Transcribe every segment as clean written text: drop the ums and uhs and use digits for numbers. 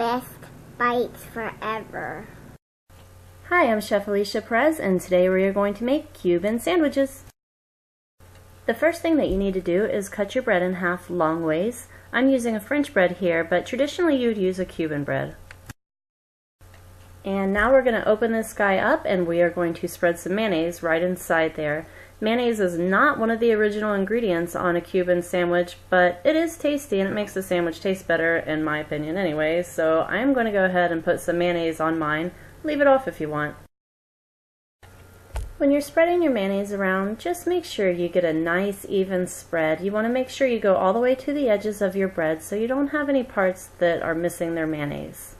best bites forever. Hi, I'm Chef Alicia Perez, and today we are going to make Cuban sandwiches. The first thing that you need to do is cut your bread in half long ways. I'm using a French bread here, but traditionally you'd use a Cuban bread. And now we're going to open this guy up and we are going to spread some mayonnaise right inside there. Mayonnaise is not one of the original ingredients on a Cuban sandwich, but it is tasty and it makes the sandwich taste better in my opinion anyway, so I'm going to go ahead and put some mayonnaise on mine. Leave it off if you want. When you're spreading your mayonnaise around, just make sure you get a nice even spread. You want to make sure you go all the way to the edges of your bread so you don't have any parts that are missing their mayonnaise.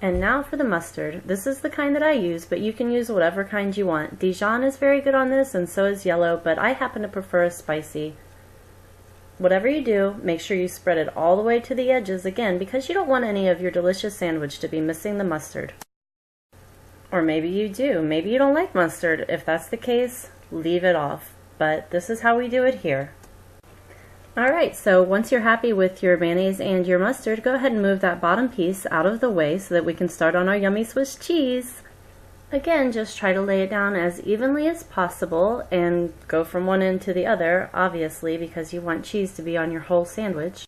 And now for the mustard. This is the kind that I use, but you can use whatever kind you want. Dijon is very good on this, and so is yellow, but I happen to prefer spicy. Whatever you do, make sure you spread it all the way to the edges again, because you don't want any of your delicious sandwich to be missing the mustard. Or maybe you do. Maybe you don't like mustard. If that's the case, leave it off. But this is how we do it here. Alright, so once you're happy with your mayonnaise and your mustard, go ahead and move that bottom piece out of the way so that we can start on our yummy Swiss cheese. Again, just try to lay it down as evenly as possible and go from one end to the other, obviously, because you want cheese to be on your whole sandwich.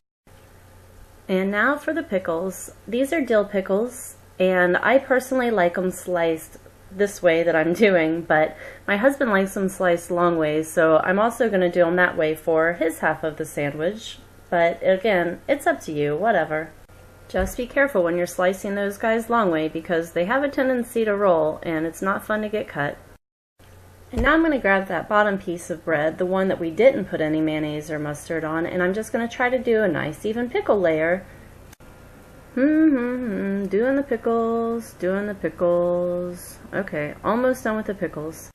And now for the pickles. These are dill pickles, and I personally like them sliced this way that I'm doing, but my husband likes them sliced long ways, so I'm also going to do them that way for his half of the sandwich. But again, it's up to you, whatever. Just be careful when you're slicing those guys long way because they have a tendency to roll and it's not fun to get cut. And now I'm going to grab that bottom piece of bread, the one that we didn't put any mayonnaise or mustard on, and I'm just going to try to do a nice even pickle layer. Doing the pickles, doing the pickles. Okay, almost done with the pickles.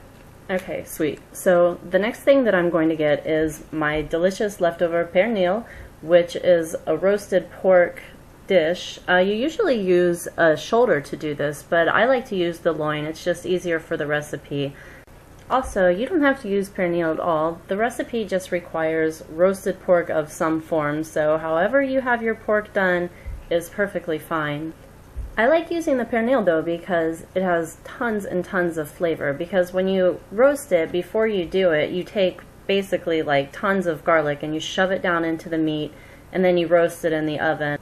Okay, sweet. So the next thing that I'm going to get is my delicious leftover Pernil, which is a roasted pork dish. You usually use a shoulder to do this, but I like to use the loin. It's just easier for the recipe. Also, you don't have to use Pernil at all. The recipe just requires roasted pork of some form, so however you have your pork done is perfectly fine. I like using the Pernil though because it has tons and tons of flavor, because when you roast it before you do it, you take basically like tons of garlic and you shove it down into the meat and then you roast it in the oven,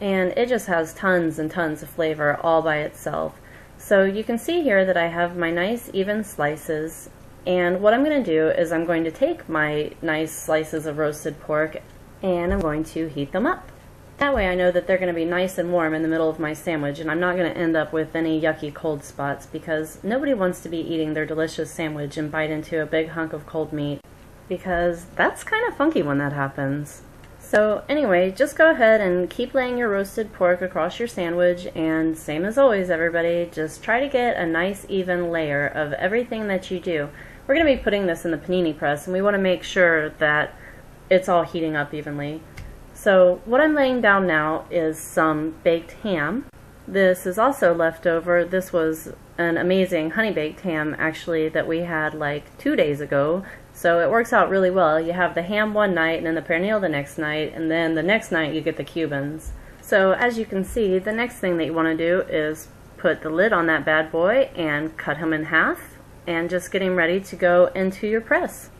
and it just has tons and tons of flavor all by itself. So you can see here that I have my nice even slices, and what I'm going to do is I'm going to take my nice slices of roasted pork and I'm going to heat them up. That way I know that they're going to be nice and warm in the middle of my sandwich, and I'm not going to end up with any yucky cold spots, because nobody wants to be eating their delicious sandwich and bite into a big hunk of cold meat, because that's kind of funky when that happens. So anyway, just go ahead and keep laying your roasted pork across your sandwich, and same as always everybody, just try to get a nice even layer of everything that you do. We're going to be putting this in the panini press, and we want to make sure that it's all heating up evenly. So what I'm laying down now is some baked ham. This is also leftover. This was an amazing honey baked ham actually that we had like 2 days ago. So it works out really well. You have the ham one night and then the Pernil the next night, and then the next night you get the Cubans. So as you can see, the next thing that you want to do is put the lid on that bad boy and cut him in half and just get him ready to go into your press.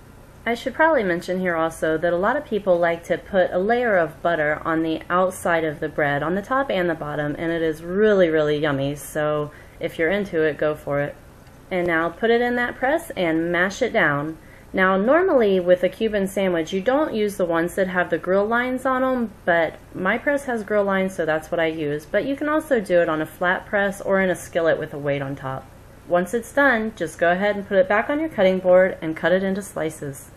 I should probably mention here also that a lot of people like to put a layer of butter on the outside of the bread, on the top and the bottom, and it is really, really yummy, so if you're into it, go for it. And now put it in that press and mash it down. Now normally with a Cuban sandwich you don't use the ones that have the grill lines on them, but my press has grill lines, so that's what I use, but you can also do it on a flat press or in a skillet with a weight on top. Once it's done, just go ahead and put it back on your cutting board and cut it into slices.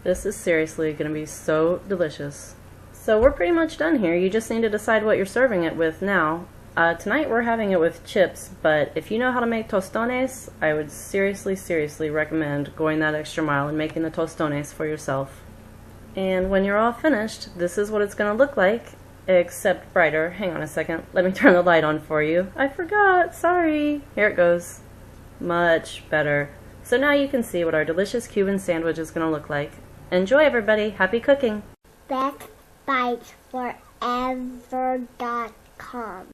This is seriously going to be so delicious. So we're pretty much done here. You just need to decide what you're serving it with now. Tonight we're having it with chips, but if you know how to make tostones, I would seriously recommend going that extra mile and making the tostones for yourself. And when you're all finished, this is what it's going to look like, except brighter. Hang on a second. Let me turn the light on for you. I forgot. Sorry. Here it goes. Much better. So now you can see what our delicious Cuban sandwich is going to look like. Enjoy everybody. Happy cooking. Bestbitesforever.com